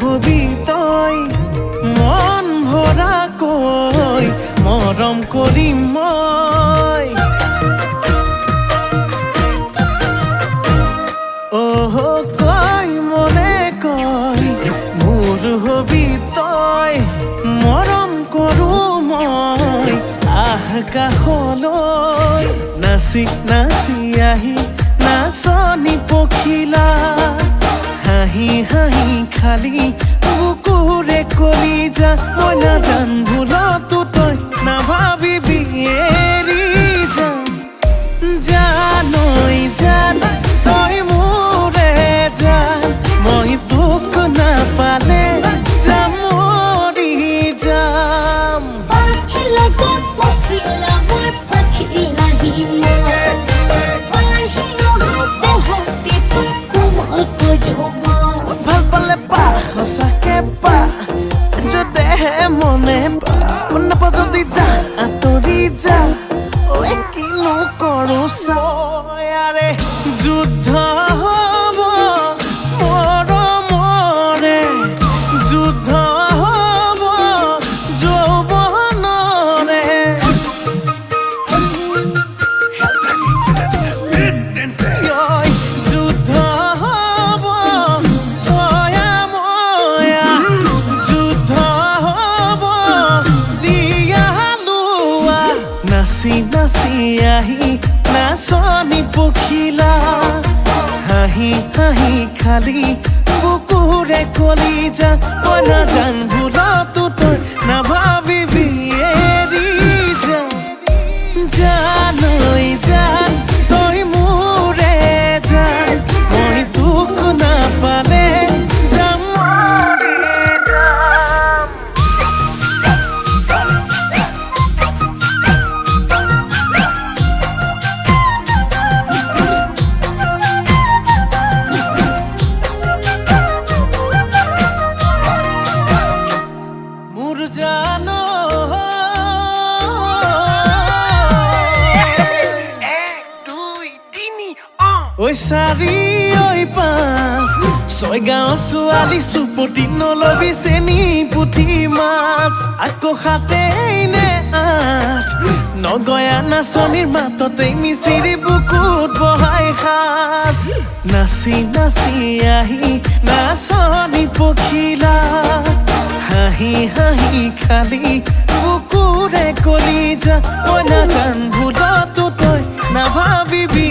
hobby তই মন ভৰা কৈ মৰম কৰিম মই অহ কৈ মনে কৈ মোৰ হবি তই মৰম কৰো মই আকাশলৈ নাচি নাচি আহি নাচনি পখিলা হাঁহি হাঁহি খালি বুকুৰে কলিজা মই নাজান ভুলতো তই নাভাবিবি এৰি যাম জানৈ জান তই মোৰে জান মই তোক নাপালে যাম মৰি যাম ভাল পালে পা সঁচাকে পা যদেহে মনে পা নাপা যদি যা আঁতৰি যা ঐ কিনো কৰো চাৰে যুদ্ধ হব মৰমৰে যুদ্ধ হব যৌৱনৰে যুদ্ধ হব তয়া ময়া যুদ্ধ হব দিয়া লোৱা নাচি নাচি আহি নাচনি পখিলা হাঁহি হাঁহি খালি বুকুৰে কলিজা মই নাজান ভুলতো তই নাভাবিবি এৰি যাম জানৈ জান তই মোৰে জান মই তোক নাপালে যাম মৰি যাম মোৰ জানো ঐ চাৰি ঐ পাঁচ ছয় গাঁৱৰ ছোৱালী চুপতি নলবি চেনি পুঠি মাছ আকৌ সাতেই নে আঠ নগয়া নাচনিৰ মাততেই মিচিৰি বুকুত বহাই সাজ নাচি নাচি আহি নাচনি পখিলা হাঁহি হাঁহি খালি বুকুৰে কলিজা মই নাজান ভুলতো তই নাভাবিবি